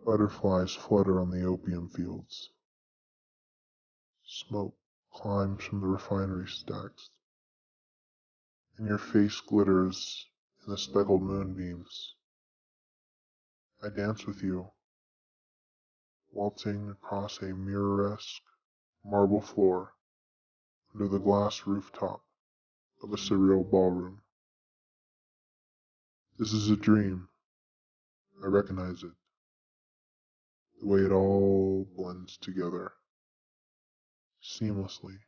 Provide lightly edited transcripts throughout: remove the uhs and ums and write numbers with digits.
Butterflies flutter on the opium fields. Smoke climbs from the refinery stacks, and your face glitters in the speckled moonbeams. I dance with you, waltzing across a mirror-esque marble floor under the glass rooftop of a surreal ballroom. This is a dream. I recognize it. The way it all blends together, seamlessly,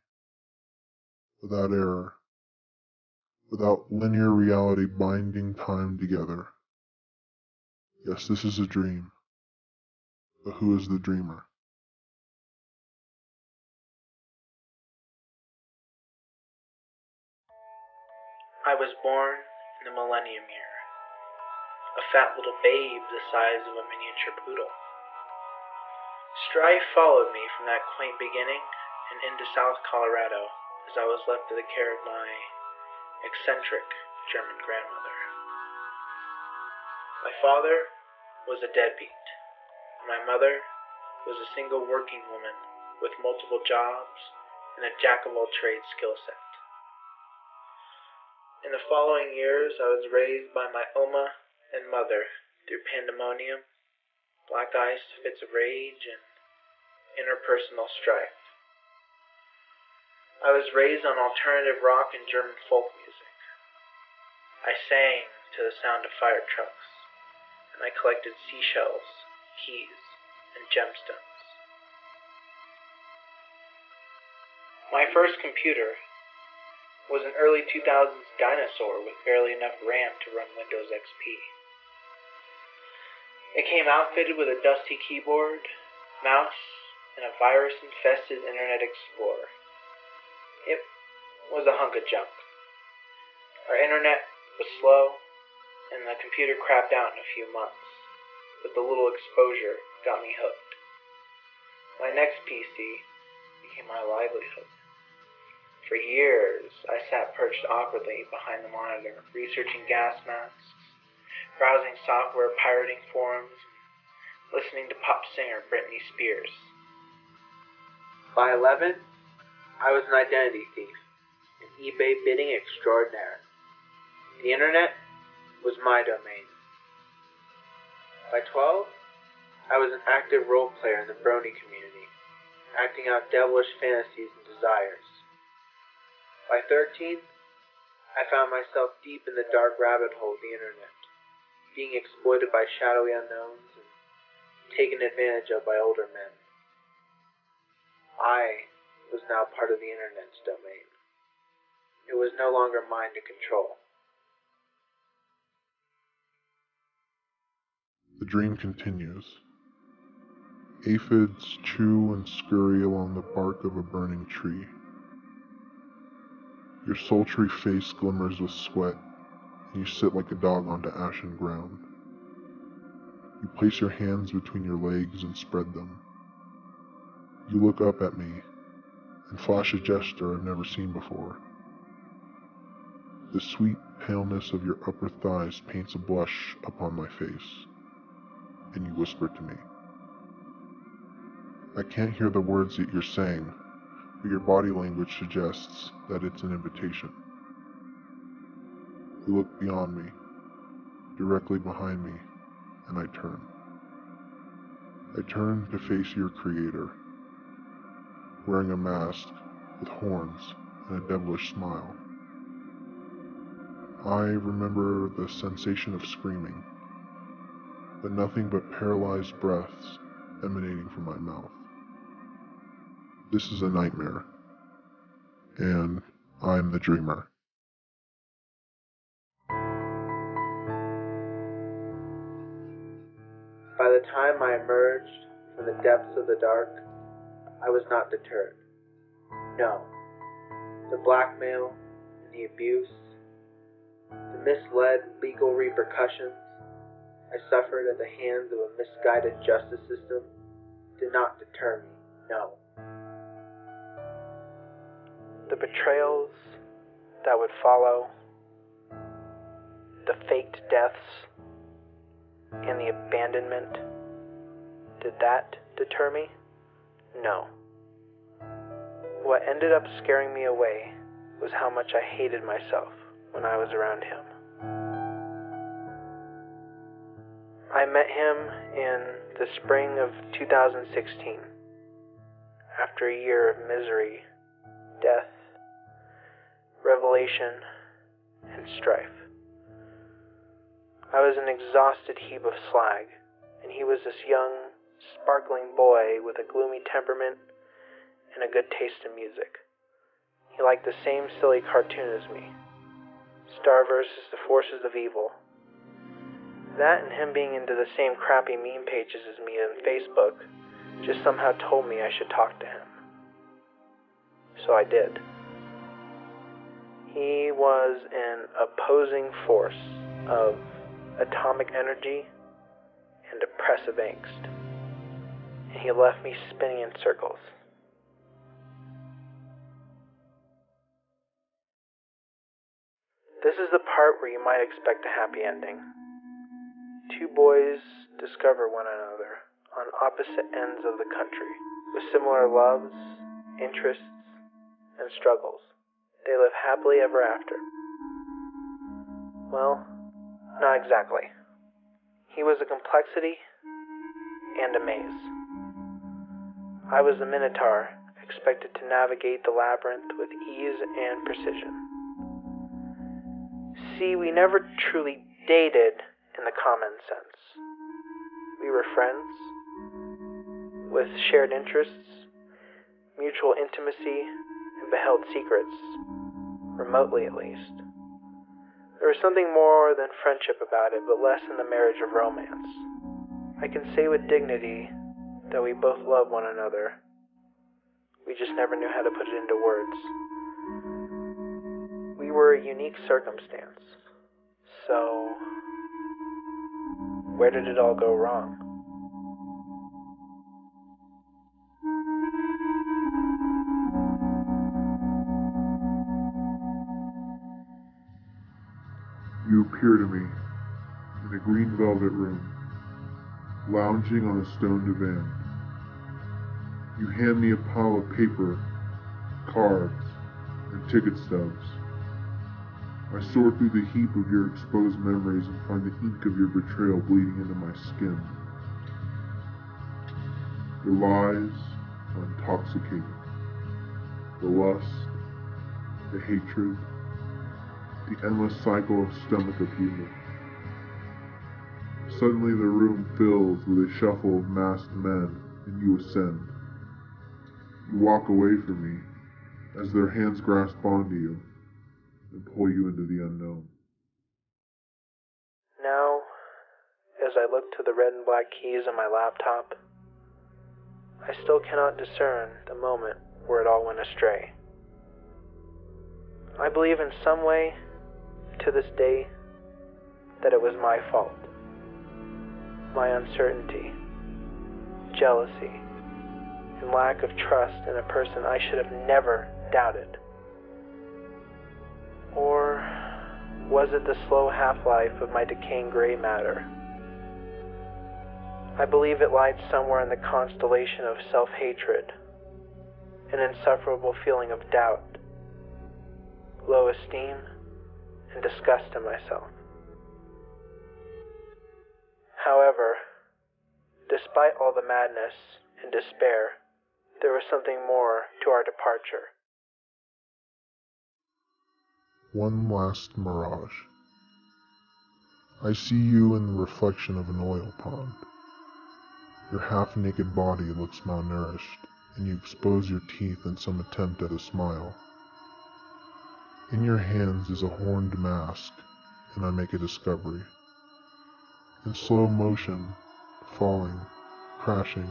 without error, without linear reality binding time together. Yes, this is a dream. But who is the dreamer? I was born in the millennium year, a fat little babe the size of a miniature poodle. Strife followed me from that quaint beginning and into South Colorado as I was left to the care of my eccentric German grandmother. My father was a deadbeat, and my mother was a single working woman with multiple jobs and a jack-of-all-trades skill set. In the following years, I was raised by my Oma and mother through pandemonium, black ice fits of rage, and interpersonal strife. I was raised on alternative rock and German folk music. I sang to the sound of fire trucks, and I collected seashells, keys, and gemstones. My first computer was an early 2000s dinosaur with barely enough RAM to run Windows XP. It came outfitted with a dusty keyboard, mouse, and a virus-infested Internet Explorer. It was a hunk of junk. Our internet was slow, and the computer crapped out in a few months, but the little exposure got me hooked. My next PC became my livelihood. For years, I sat perched awkwardly behind the monitor, researching gas masks, browsing software pirating forums, and listening to pop singer Britney Spears. By 11, I was an identity thief, an eBay bidding extraordinaire. The internet was my domain. By 12, I was an active role player in the brony community, acting out devilish fantasies and desires. By 13, I found myself deep in the dark rabbit hole of the internet, being exploited by shadowy unknowns and taken advantage of by older men. I was now part of the internet's domain. It was no longer mine to control. The dream continues. Aphids chew and scurry along the bark of a burning tree. Your sultry face glimmers with sweat, and you sit like a dog onto ashen ground. You place your hands between your legs and spread them. You look up at me and flash a gesture I've never seen before. The sweet paleness of your upper thighs paints a blush upon my face, and you whisper to me. I can't hear the words that you're saying, but your body language suggests that it's an invitation. You look beyond me, directly behind me, and I turn. I turn to face your creator, wearing a mask with horns and a devilish smile. I remember the sensation of screaming, but nothing but paralyzed breaths emanating from my mouth. This is a nightmare, and I'm the dreamer. By the time I emerged from the depths of the dark, I was not deterred. No. The blackmail and the abuse, the misled legal repercussions I suffered at the hands of a misguided justice system did not deter me, no. The betrayals that would follow, the faked deaths, and the abandonment Did that deter me? No. What ended up scaring me away was how much I hated myself when I was around him. I met him in the spring of 2016, after a year of misery, death, revelation, and strife. I was an exhausted heap of slag, and he was this young, sparkling boy with a gloomy temperament and a good taste in music. He liked the same silly cartoon as me, Star versus the Forces of Evil. That and him being into the same crappy meme pages as me on Facebook just somehow told me I should talk to him. So I did. He was an opposing force of atomic energy and oppressive angst, and he left me spinning in circles. This is the part where you might expect a happy ending. Two boys discover one another on opposite ends of the country, with similar loves, interests, and struggles. They live happily ever after. Well, not exactly. He was a complexity and a maze. I was a minotaur, expected to navigate the labyrinth with ease and precision. See, we never truly dated in the common sense. We were friends, with shared interests, mutual intimacy, and beheld secrets, remotely at least. There was something more than friendship about it, but less in the marriage of romance. I can say with dignity that we both loved one another. We just never knew how to put it into words. We were a unique circumstance. So, where did it all go wrong? You appear to me in a green velvet room, lounging on a stone divan. You hand me a pile of paper, cards, and ticket stubs. I sort through the heap of your exposed memories and find the ink of your betrayal bleeding into my skin. Your lies are intoxicating. The lust, the hatred, the endless cycle of stomach upheaval. Suddenly the room fills with a shuffle of masked men, and you ascend. You walk away from me, as their hands grasp onto you, and pull you into the unknown. Now, as I look to the red and black keys on my laptop, I still cannot discern the moment where it all went astray. I believe in some way, to this day, that it was my fault. My uncertainty, jealousy, and lack of trust in a person I should have never doubted. Or was it the slow half-life of my decaying gray matter? I believe it lied somewhere in the constellation of self-hatred, an insufferable feeling of doubt, low esteem, and disgust in myself. However, despite all the madness and despair, there was something more to our departure. One last mirage. I see you in the reflection of an oil pond. Your half-naked body looks malnourished, and you expose your teeth in some attempt at a smile. In your hands is a horned mask, and I make a discovery. In slow motion, falling, crashing,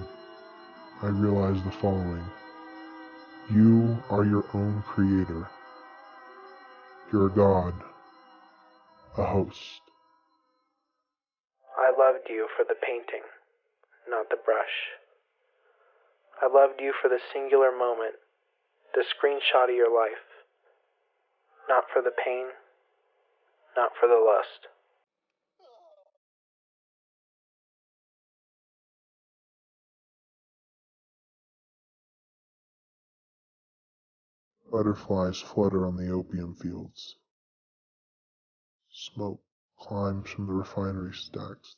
I realize the following. You are your own creator. You're a god, a host. I loved you for the painting, not the brush. I loved you for the singular moment, the screenshot of your life, not for the pain, not for the lust. Butterflies flutter on the opium fields. Smoke climbs from the refinery stacks,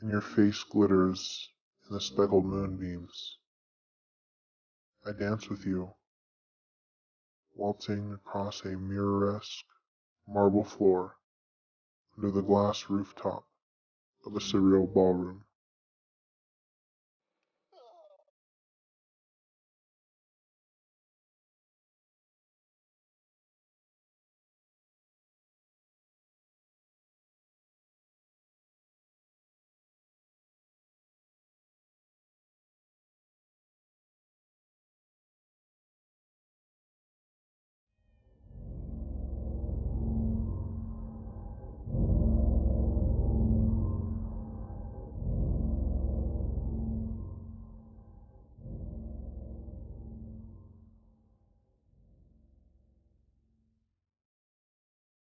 and your face glitters in the speckled moonbeams. I dance with you, waltzing across a mirror-esque marble floor under the glass rooftop of a surreal ballroom.